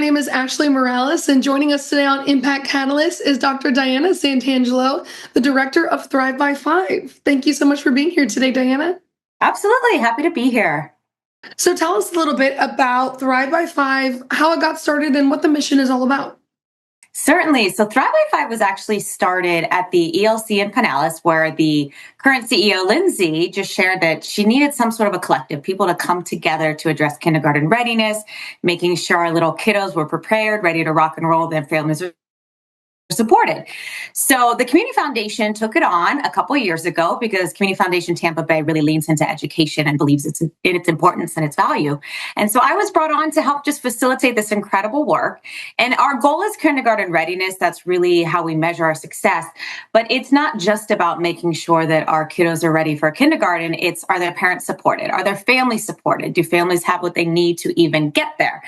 name is Ashley Morales, and joining us today on Impact Catalyst is Dr. Diana Santangelo, the director of Thrive by Five. Thank you so much for being here today, Diana. Absolutely. Happy to be here. So tell us a little bit about Thrive by Five, how it got started, and what the mission is all about. Certainly. So Thrive by Five was actually started at the ELC in Pinellas, where the current CEO, Lindsay, just shared that she needed some sort of a collective, people to come together to address kindergarten readiness, making sure our little kiddos were prepared, ready to rock and roll, their families were supported. So the Community Foundation took it on a couple of years ago because Community Foundation Tampa Bay really leans into education and believes in its importance and its value. And so I was brought on to help just facilitate this incredible work. And our goal is kindergarten readiness. That's really how we measure our success. But it's not just about making sure that our kiddos are ready for kindergarten. It's, are their parents supported? Are their families supported? Do families have what they need to even get there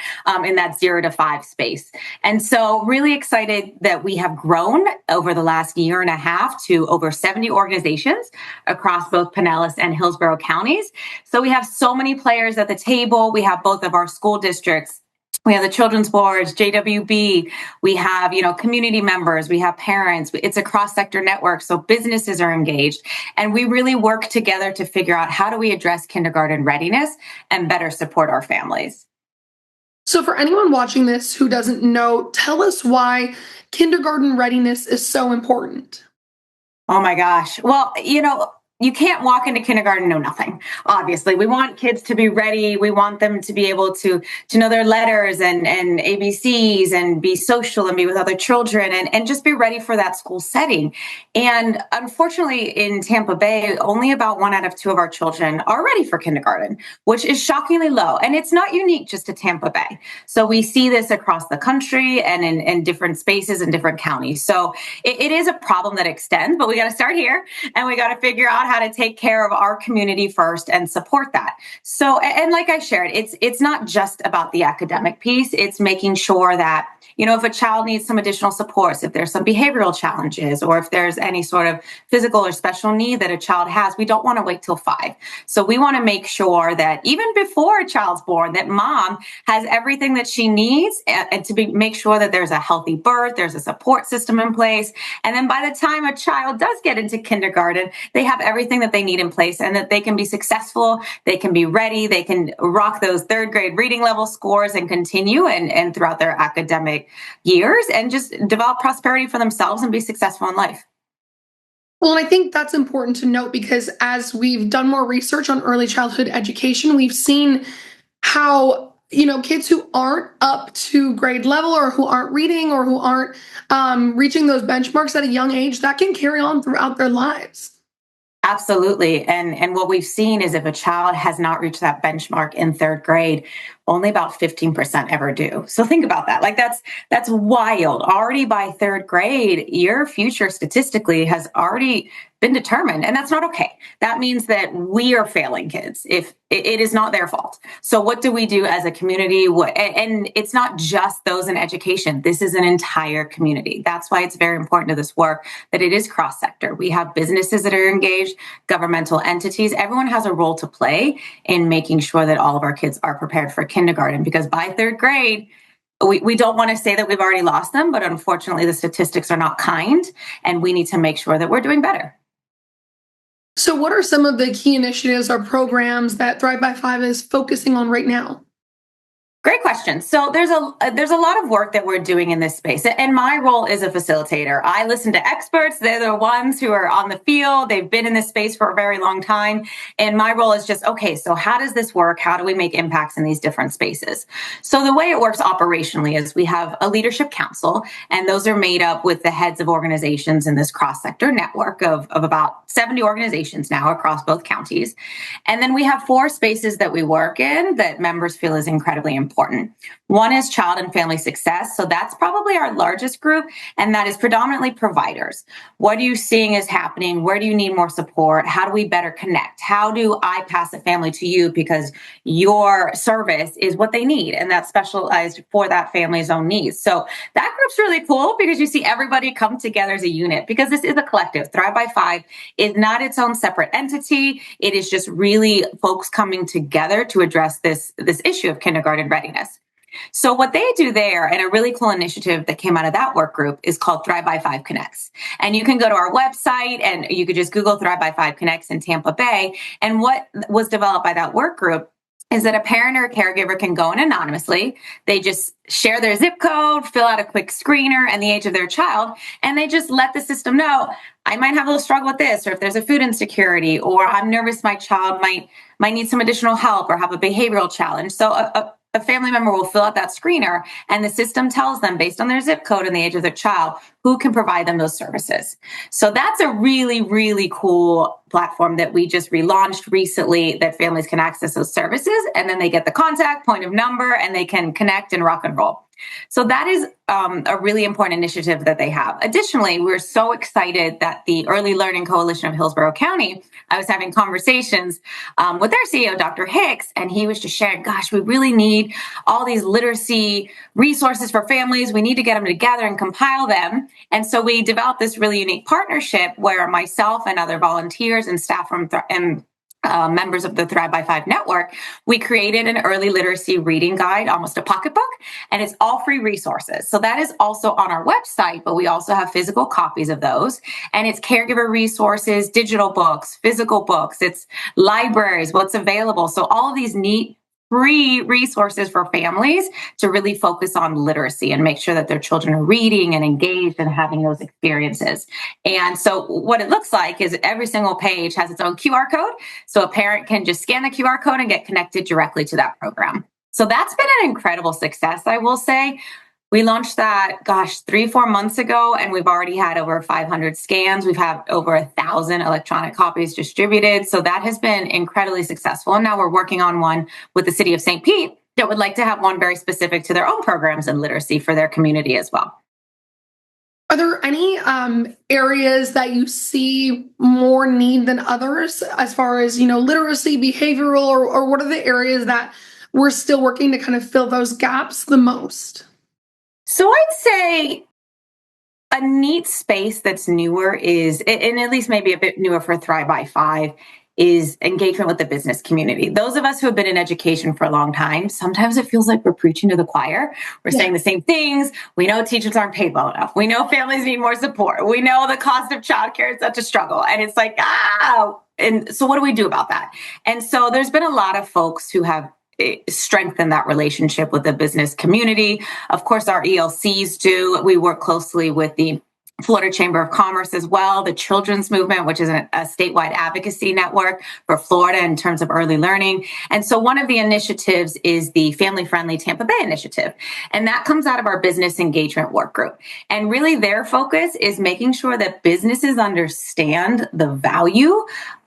in that 0 to 5 space? And so really excited that we have grown over the last year and a half to over 70 organizations across both Pinellas and Hillsborough counties. So we have so many players at the table. We have both of our school districts. We have the children's boards, JWB. We have, community members. We have parents. It's a cross-sector network, so businesses are engaged. And we really work together to figure out how do we address kindergarten readiness and better support our families. So for anyone watching this who doesn't know, tell us why kindergarten readiness is so important. Oh my gosh. Well, you can't walk into kindergarten and know nothing. Obviously, we want kids to be ready. We want them to be able to know their letters and ABCs and be social and be with other children and just be ready for that school setting. And unfortunately, in Tampa Bay, only about 1 out of 2 of our children are ready for kindergarten, which is shockingly low. And it's not unique just to Tampa Bay. So we see this across the country and in different spaces and different counties. So it is a problem that extends, but we got to start here and we got to figure out how to take care of our community first and support that. So, and like I shared, it's not just about the academic piece. It's making sure that, if a child needs some additional supports, if there's some behavioral challenges, or if there's any sort of physical or special need that a child has, we don't want to wait till 5. So we want to make sure that even before a child's born, that mom has everything that she needs and make sure that there's a healthy birth, there's a support system in place. And then by the time a child does get into kindergarten, they have everything that they need in place and that they can be successful, they can be ready, they can rock those 3rd grade reading level scores and continue and throughout their academic years and just develop prosperity for themselves and be successful in life. Well, and I think that's important to note because as we've done more research on early childhood education, we've seen how kids who aren't up to grade level or who aren't reading or who aren't reaching those benchmarks at a young age, that can carry on throughout their lives. Absolutely. And what we've seen is if a child has not reached that benchmark in 3rd grade, only about 15% ever do. So think about that. Like that's wild. Already by 3rd grade, your future statistically has already been determined. And that's not okay. That means that we are failing kids if it is not their fault. So what do we do as a community? And it's not just those in education. This is an entire community. That's why it's very important to this work that it is cross-sector. We have businesses that are engaged, governmental entities. Everyone has a role to play in making sure that all of our kids are prepared for kindergarten, because by 3rd grade, we don't want to say that we've already lost them, but unfortunately the statistics are not kind, and we need to make sure that we're doing better. So what are some of the key initiatives or programs that Thrive by Five is focusing on right now? Great question. So there's a lot of work that we're doing in this space, and my role is a facilitator. I listen to experts. They're the ones who are on the field. They've been in this space for a very long time. And my role is just, okay, so how does this work? How do we make impacts in these different spaces? So the way it works operationally is we have a leadership council, and those are made up with the heads of organizations in this cross-sector network of about 70 organizations now across both counties. And then we have 4 spaces that we work in that members feel is incredibly important. One is child and family success. So that's probably our largest group, and that is predominantly providers. What are you seeing is happening? Where do you need more support? How do we better connect? How do I pass a family to you because your service is what they need, and that's specialized for that family's own needs? So that group's really cool because you see everybody come together as a unit, because this is a collective. Thrive by Five is not its own separate entity. It is just really folks coming together to address this issue of kindergarten readiness. So what they do there, and a really cool initiative that came out of that work group, is called Thrive by 5 Connects. And you can go to our website and you could just Google Thrive by 5 Connects in Tampa Bay. And what was developed by that work group is that a parent or a caregiver can go in anonymously. They just share their zip code, fill out a quick screener and the age of their child, and they just let the system know, I might have a little struggle with this, or if there's a food insecurity, or I'm nervous my child might need some additional help or have a behavioral challenge. So a family member will fill out that screener, and the system tells them, based on their zip code and the age of their child, who can provide them those services. So that's a really, really cool platform that we just relaunched recently, that families can access those services, and then they get the contact point of number and they can connect and rock and roll. So that is a really important initiative that they have. Additionally, we're so excited that the Early Learning Coalition of Hillsborough County, I was having conversations with their CEO, Dr. Hicks, and he was just sharing, gosh, we really need all these literacy resources for families. We need to get them together and compile them. And so we developed this really unique partnership where myself and other volunteers and staff from members of the Thrive by 5 network, we created an early literacy reading guide, almost a pocketbook, and it's all free resources. So that is also on our website, but we also have physical copies of those. And it's caregiver resources, digital books, physical books, it's libraries, what's available. So all of these neat free resources for families to really focus on literacy and make sure that their children are reading and engaged and having those experiences. And so what it looks like is every single page has its own QR code. So a parent can just scan the QR code and get connected directly to that program. So that's been an incredible success, I will say. We launched that, 3-4 months ago, and we've already had over 500 scans. We've had over 1,000 electronic copies distributed. So that has been incredibly successful. And now we're working on one with the city of St. Pete that would like to have one very specific to their own programs and literacy for their community as well. Are there any areas that you see more need than others as far as, literacy, behavioral, or what are the areas that we're still working to kind of fill those gaps the most? So I'd say a neat space that's newer is, and at least maybe a bit newer for Thrive by 5, is engagement with the business community. Those of us who have been in education for a long time, sometimes it feels like we're preaching to the choir. We're saying the same things. We know teachers aren't paid well enough. We know families need more support. We know the cost of childcare is such a struggle. And it's like, and so what do we do about that? And so there's been a lot of folks who have strengthen that relationship with the business community. Of course, our ELCs do. We work closely with the Florida Chamber of Commerce as well, the Children's Movement, which is a statewide advocacy network for Florida in terms of early learning. And so one of the initiatives is the Family Friendly Tampa Bay initiative. And that comes out of our business engagement work group. And really their focus is making sure that businesses understand the value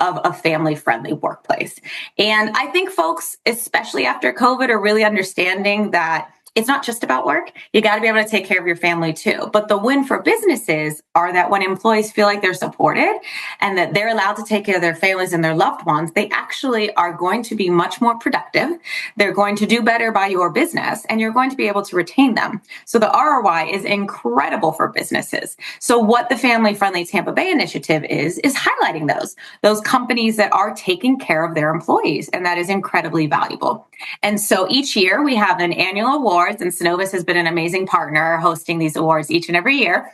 of a family-friendly workplace. And I think folks, especially after COVID, are really understanding that it's not just about work. You got to be able to take care of your family too. But the win for businesses are that when employees feel like they're supported and that they're allowed to take care of their families and their loved ones, they actually are going to be much more productive. They're going to do better by your business, and you're going to be able to retain them. So the ROI is incredible for businesses. So what the Family Friendly Tampa Bay initiative is highlighting those companies that are taking care of their employees. And that is incredibly valuable. And so each year we have an annual award, and Synovus has been an amazing partner hosting these awards each and every year.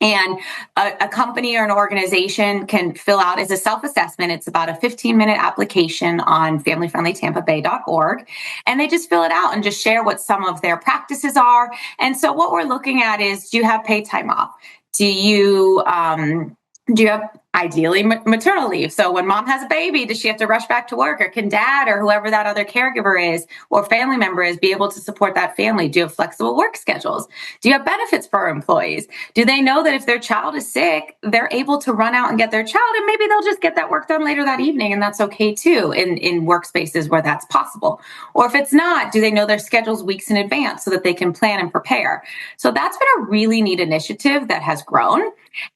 And a company or an organization can fill out as a self-assessment. It's about a 15-minute application on familyfriendlytampabay.org. And they just fill it out and just share what some of their practices are. And so what we're looking at is, do you have paid time off? Do you have ideally maternal leave? So when mom has a baby, does she have to rush back to work, or can dad or whoever that other caregiver is or family member is be able to support that family? Do you have flexible work schedules? Do you have benefits for employees? Do they know that if their child is sick, they're able to run out and get their child, and maybe they'll just get that work done later that evening, and that's okay too in workspaces where that's possible? Or if it's not, do they know their schedules weeks in advance so that they can plan and prepare? So that's been a really neat initiative that has grown.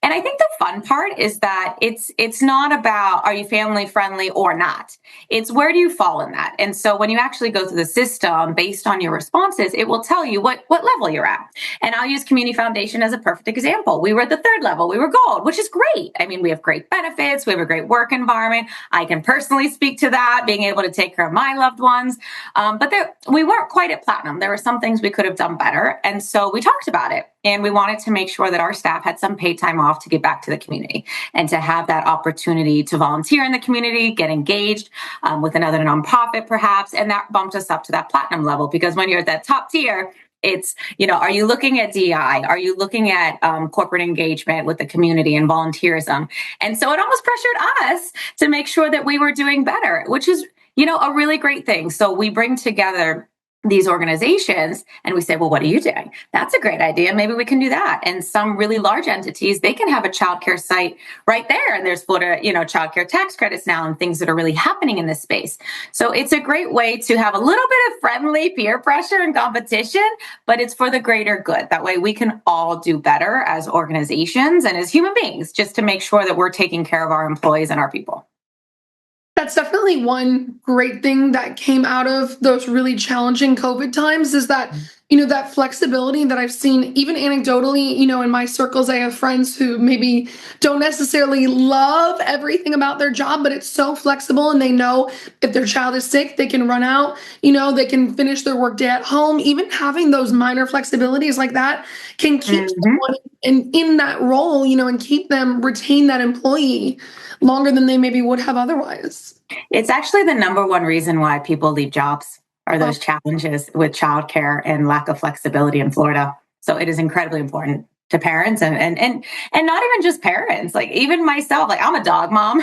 And I think the fun part is that it's not about are you family friendly or not. It's where do you fall in that. And so when you actually go through the system based on your responses, it will tell you what level you're at. And I'll use Community Foundation as a perfect example. We were at the third level. We were gold, which is great. I mean, we have great benefits. We have a great work environment. I can personally speak to that, being able to take care of my loved ones. But we weren't quite at platinum. There were some things we could have done better. And so we talked about it. And we wanted to make sure that our staff had some paid time off to give back to the community and to have that opportunity to volunteer in the community, get engaged with another nonprofit perhaps. And that bumped us up to that platinum level, because when you're at that top tier, it's, are you looking at DI? Are you looking at corporate engagement with the community and volunteerism? And so it almost pressured us to make sure that we were doing better, which is, a really great thing. So we bring together these organizations and we say, well, what are you doing? That's a great idea. Maybe we can do that. And some really large entities, they can have a childcare site right there. And there's Florida, childcare tax credits now and things that are really happening in this space. So it's a great way to have a little bit of friendly peer pressure and competition, but it's for the greater good. That way we can all do better as organizations and as human beings, just to make sure that we're taking care of our employees and our people. That's definitely one great thing that came out of those really challenging COVID times is that, that flexibility that I've seen, even anecdotally, in my circles, I have friends who maybe don't necessarily love everything about their job, but it's so flexible and they know if their child is sick, they can run out, they can finish their workday at home. Even having those minor flexibilities like that can keep someone in that role, and keep them retain that employee longer than they maybe would have otherwise. It's actually the number one reason why people leave jobs are those challenges with childcare and lack of flexibility in Florida. So it is incredibly important to parents and not even just parents, like even myself, like I'm a dog mom.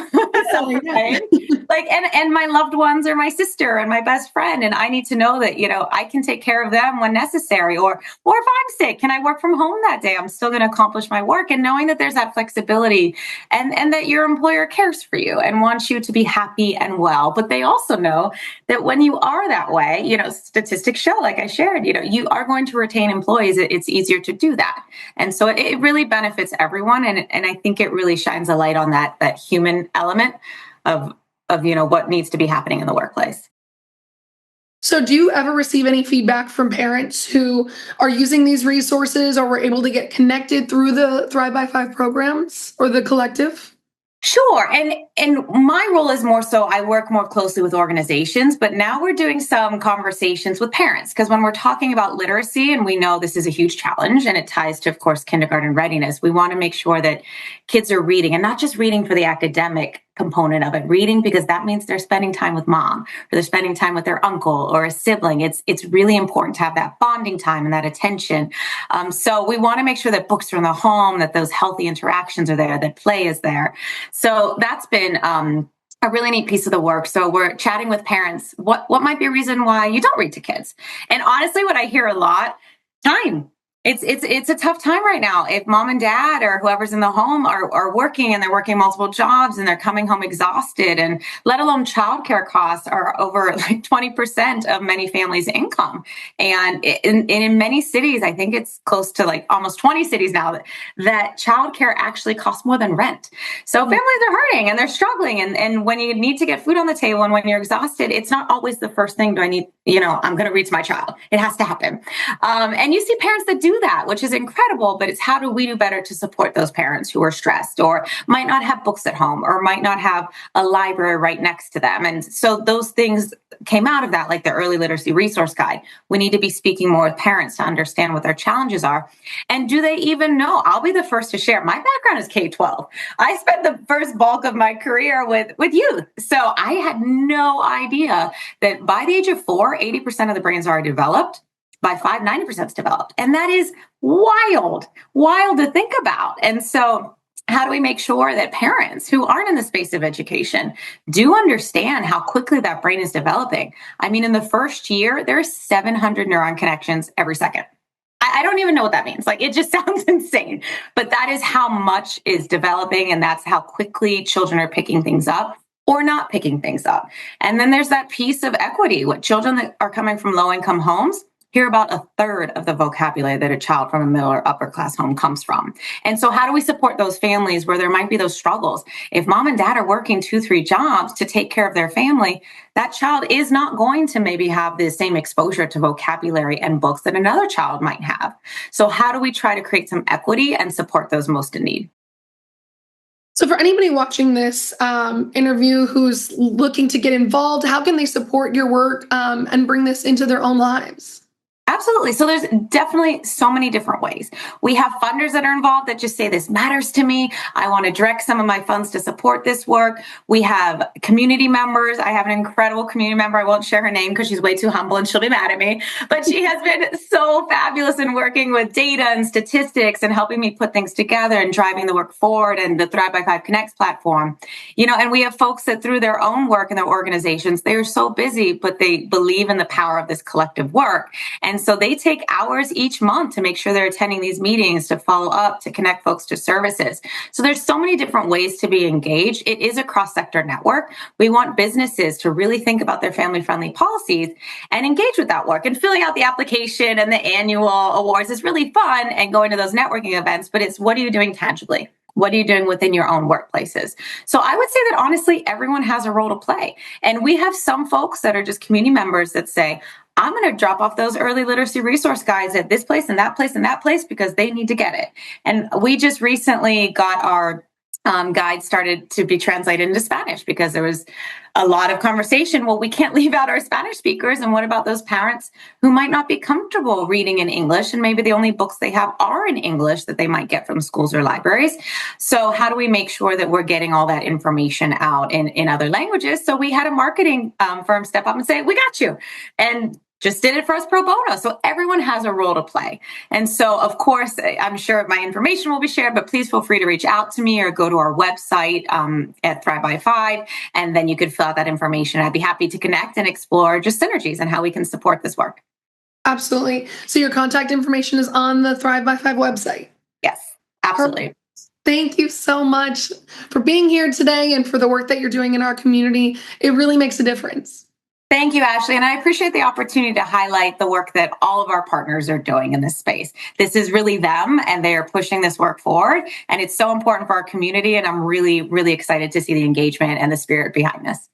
So, right? Like, and my loved ones are my sister and my best friend. And I need to know that, I can take care of them when necessary, or if I'm sick, can I work from home that day? I'm still going to accomplish my work, and knowing that there's that flexibility and that your employer cares for you and wants you to be happy and well. But they also know that when you are that way, statistics show, like I shared, you are going to retain employees. It's easier to do that. And so it really benefits everyone. And I think it really shines a light on that human element of what needs to be happening in the workplace. So do you ever receive any feedback from parents who are using these resources or were able to get connected through the Thrive by Five programs or the collective? Sure. And my role is more so I work more closely with organizations, but now we're doing some conversations with parents, because when we're talking about literacy, and we know this is a huge challenge and it ties to, of course, kindergarten readiness, we want to make sure that kids are reading, and not just reading for the academic component of it, reading because that means they're spending time with mom, or they're spending time with their uncle or a sibling. It's really important to have that bonding time and that attention. So we want to make sure that books are in the home, that those healthy interactions are there, that play is there. So that's been a really neat piece of the work. So we're chatting with parents. What might be a reason why you don't read to kids? And honestly, what I hear a lot, time. It's a tough time right now. If mom and dad or whoever's in the home are working, and they're working multiple jobs and they're coming home exhausted, and let alone childcare costs are over like 20% of many families' income. And in many cities, I think it's close to like almost 20 cities now that childcare actually costs more than rent. So families are hurting and they're struggling. And when you need to get food on the table and when you're exhausted, it's not always the first thing. Do I need, I'm going to read to my child. It has to happen. And you see parents that do that, which is incredible, but it's how do we do better to support those parents who are stressed or might not have books at home or might not have a library right next to them. And so those things came out of that, like the early literacy resource guide. We need to be speaking more with parents to understand what their challenges are. And do they even know? I'll be the first to share. My background is K-12. I spent the first bulk of my career with youth. So I had no idea that by the age of 4, 80% of the brains are developed. By 5, 90% is developed. And that is wild to think about. And so how do we make sure that parents who aren't in the space of education do understand how quickly that brain is developing? I mean, in the first year, there's 700 neuron connections every second. I don't even know what that means. Like, it just sounds insane, but that is how much is developing. And that's how quickly children are picking things up or not picking things up. And then there's that piece of equity with children that are coming from low income homes. hear about a third of the vocabulary that a child from a middle or upper class home comes from. And so how do we support those families where there might be those struggles? If mom and dad are working 2, 3 jobs to take care of their family, that child is not going to maybe have the same exposure to vocabulary and books that another child might have. So how do we try to create some equity and support those most in need? So, for anybody watching this interview who's looking to get involved, how can they support your work and bring this into their own lives? Absolutely. So there's definitely so many different ways. We have funders that are involved that just say, this matters to me. I want to direct some of my funds to support this work. We have community members. I have an incredible community member. I won't share her name because she's way too humble and she'll be mad at me. But she has been so fabulous in working with data and statistics and helping me put things together and driving the work forward, and the Thrive by Five Connects platform. And we have folks that through their own work and their organizations, they are so busy, but they believe in the power of this collective work. And so they take hours each month to make sure they're attending these meetings, to follow up, to connect folks to services. So there's so many different ways to be engaged. It is a cross-sector network. We want businesses to really think about their family-friendly policies and engage with that work. And filling out the application and the annual awards is really fun, and going to those networking events, but it's, what are you doing tangibly? What are you doing within your own workplaces? So I would say that honestly, everyone has a role to play. And we have some folks that are just community members that say, I'm going to drop off those early literacy resource guides at this place and that place and that place because they need to get it. And we just recently got our guide started to be translated into Spanish because there was a lot of conversation. Well, we can't leave out our Spanish speakers. And what about those parents who might not be comfortable reading in English? And maybe the only books they have are in English that they might get from schools or libraries. So how do we make sure that we're getting all that information out in other languages? So we had a marketing firm step up and say, we got you. And just did it for us pro bono. So everyone has a role to play. And so, of course, I'm sure my information will be shared, but please feel free to reach out to me or go to our website at Thrive by Five, and then you could fill out that information. I'd be happy to connect and explore just synergies and how we can support this work. Absolutely. So your contact information is on the Thrive by Five website. Yes, absolutely. Perfect. Thank you so much for being here today and for the work that you're doing in our community. It really makes a difference. Thank you, Ashley. And I appreciate the opportunity to highlight the work that all of our partners are doing in this space. This is really them, and they are pushing this work forward. And it's so important for our community. And I'm really, really excited to see the engagement and the spirit behind this.